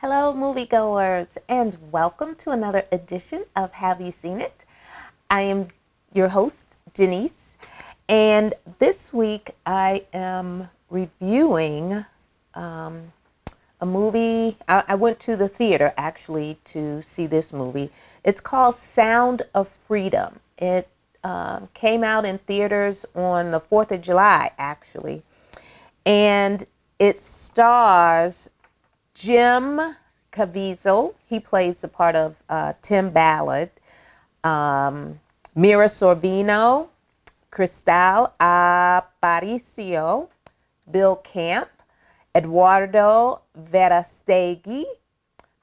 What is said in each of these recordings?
Hello, moviegoers, and welcome to another edition of Have You Seen It? I am your host, Denise, and this week I am reviewing a movie. I went to the theater actually to see this movie. It's called Sound of Freedom. It came out in theaters on the 4th of July, actually, and it stars Jim Caviezel. He plays the part of Tim Ballard. Mira Sorvino, Cristal Aparicio, Bill Camp, Eduardo Verastegui,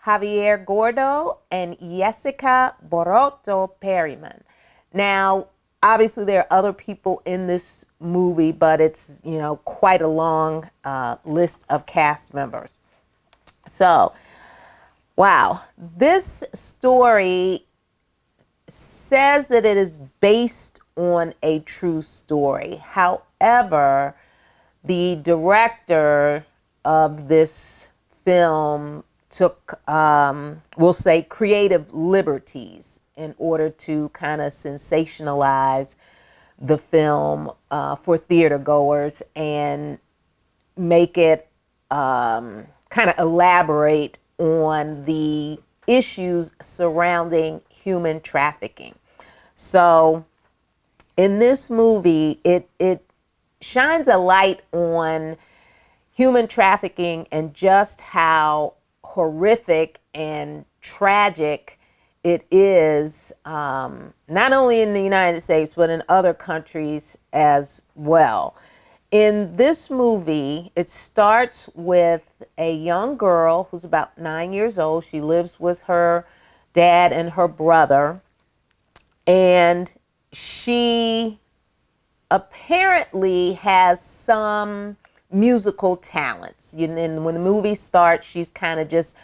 Javier Gordo, and Jessica Boroto Perryman. Now, obviously, there are other people in this movie, but it's quite a long list of cast members. So, wow, this story says that it is based on a true story. However, the director of this film took, we'll say, creative liberties in order to kind of sensationalize the film for theater goers and make it kind of elaborate on the issues surrounding human trafficking. So in this movie, it shines a light on human trafficking and just how horrific and tragic it is, not only in the United States, but in other countries as well. In this movie, it starts with a young girl who's about 9 years old. She lives with her dad and her brother, and she apparently has some musical talents. And when the movie starts, she's kind of just,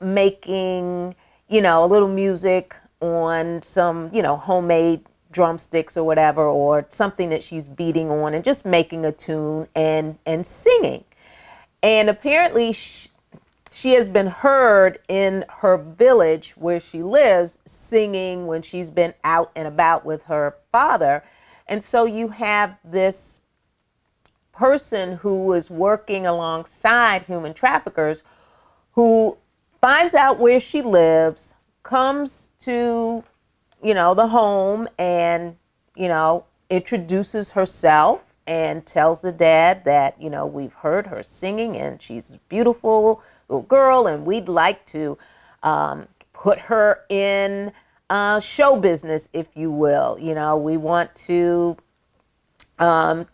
making, a little music on some, homemade drumsticks or whatever, or something that she's beating on and just making a tune and singing. And apparently she has been heard in her village where she lives singing when she's been out and about with her father. And so you have this person who is working alongside human traffickers who finds out where she lives, comes to the home and, introduces herself and tells the dad that, we've heard her singing and she's a beautiful little girl and we'd like to put her in show business, if you will. We want to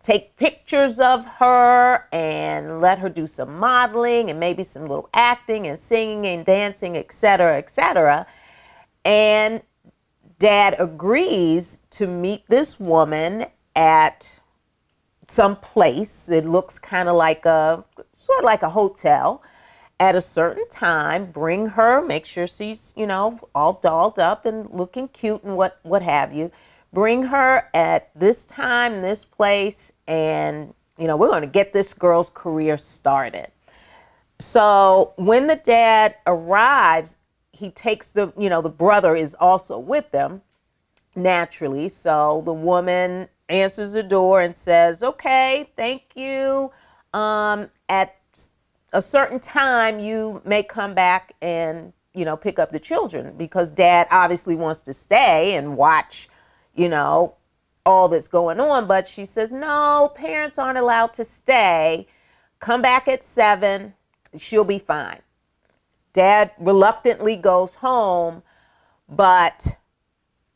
take pictures of her and let her do some modeling and maybe some little acting and singing and dancing, etc., etc. And Dad agrees to meet this woman at some place. It looks kind of like sort of like a hotel at a certain time. Bring her, make sure she's, all dolled up and looking cute and what have you. Bring her at this time, this place, and, we're going to get this girl's career started. So when the dad arrives, he takes the brother is also with them, naturally. So the woman answers the door and says, okay, thank you. At a certain time, you may come back and, pick up the children, because dad obviously wants to stay and watch, all that's going on. But she says, no, parents aren't allowed to stay. Come back at 7. She'll be fine. Dad reluctantly goes home, but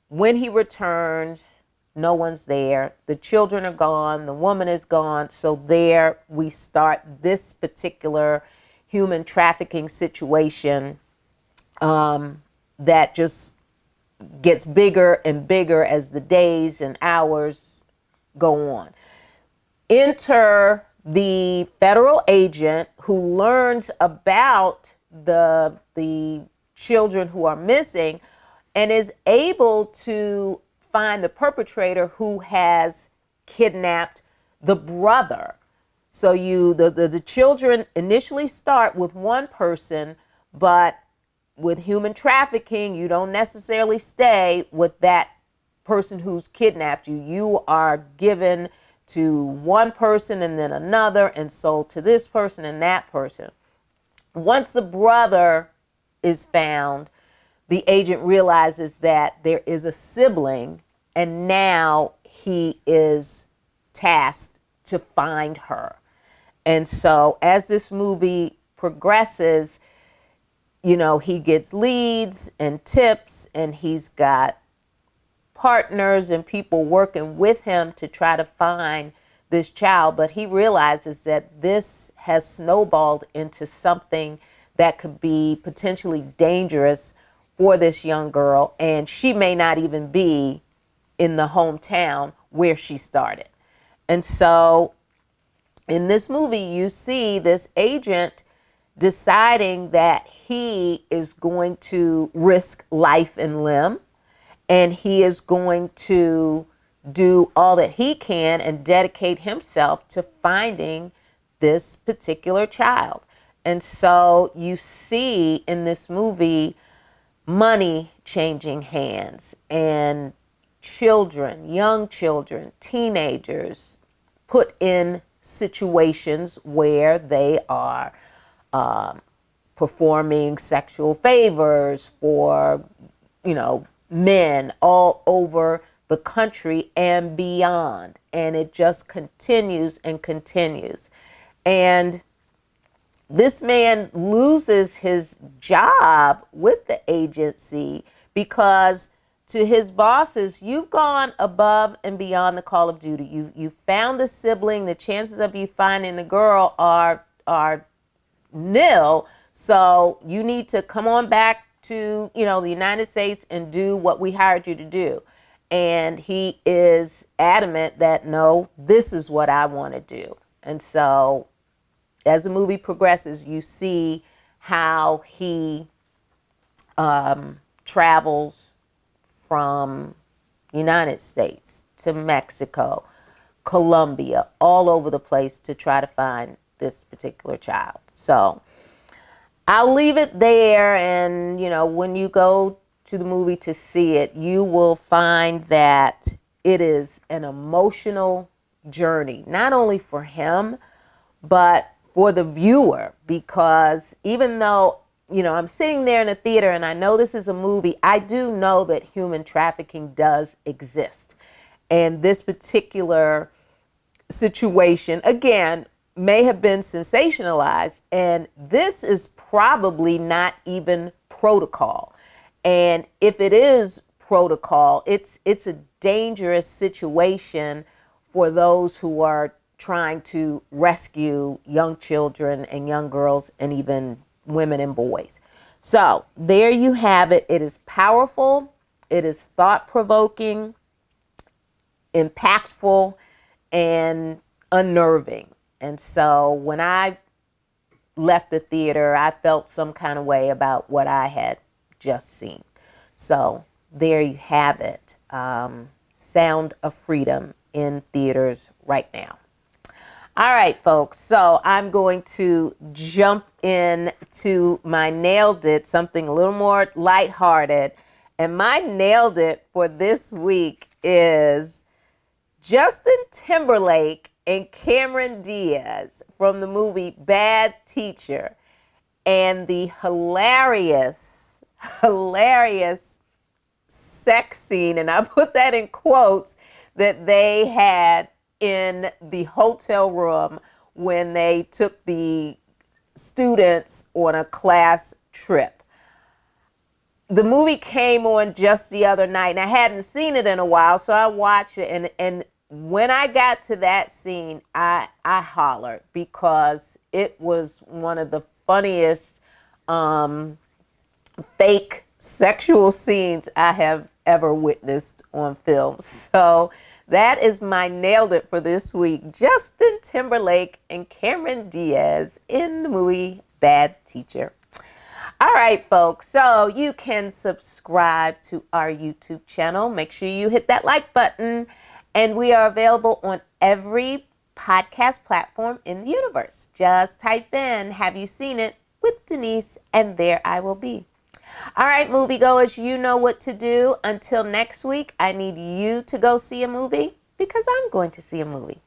when he returns, no one's there. The children are gone. The woman is gone. So there we start this particular human trafficking situation that just gets bigger and bigger as the days and hours go on. Enter the federal agent who learns about the children who are missing and is able to find the perpetrator who has kidnapped the brother. So the children initially start with one person, but with human trafficking, you don't necessarily stay with that person who's kidnapped you. You are given to one person and then another and sold to this person and that person. Once the brother is found, the agent realizes that there is a sibling, and now he is tasked to find her. And so as this movie progresses, he gets leads and tips, and he's got partners and people working with him to try to find this child. But he realizes that this has snowballed into something that could be potentially dangerous for this young girl, and she may not even be in the hometown where she started. And so in this movie, you see this agent deciding that he is going to risk life and limb, and he is going to do all that he can and dedicate himself to finding this particular child. And so you see in this movie money changing hands, and children, young children, teenagers put in situations where they are performing sexual favors for, men all over the country and beyond. And it just continues and continues. And this man loses his job with the agency because to his bosses, you've gone above and beyond the call of duty. You found the sibling. The chances of you finding the girl are nil. So you need to come on back to the United States and do what we hired you to do. And he is adamant that no, this is what I want to do. And so as the movie progresses, you see how he travels from United States to Mexico, Colombia, all over the place to try to find this particular child. So I'll leave it there, and when you go to the movie to see it, you will find that it is an emotional journey, not only for him, but for the viewer, because even though I'm sitting there in a theater and I know this is a movie, I do know that human trafficking does exist. And this particular situation, again, may have been sensationalized, and this is probably not even protocol. And if it is protocol, it's a dangerous situation for those who are trying to rescue young children and young girls and even women and boys. So there you have it. It is powerful. It is thought-provoking, impactful, and unnerving. And so when I left the theater, I felt some kind of way about what I had just seen. So there you have it. Sound of Freedom in theaters right now. All right, folks, so I'm going to jump in to my Nailed It, something a little more lighthearted. And my Nailed It for this week is Justin Timberlake and Cameron Diaz from the movie Bad Teacher, and the hilarious sex scene, and I put that in quotes, that they had in the hotel room when they took the students on a class trip. The movie came on just the other night, and I hadn't seen it in a while, so I watched it, and when I got to that scene, I hollered, because it was one of the funniest fake sexual scenes I have ever witnessed on film. So that is my Nailed It for this week. Justin Timberlake and Cameron Diaz in the movie Bad Teacher. All right, folks, so you can subscribe to our YouTube channel. Make sure you hit that like button. And we are available on every podcast platform in the universe. Just type in, "Have you seen it?" with Denise, and there I will be. All right, moviegoers, you know what to do. Until next week, I need you to go see a movie because I'm going to see a movie.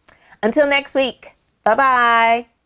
Until next week, bye-bye.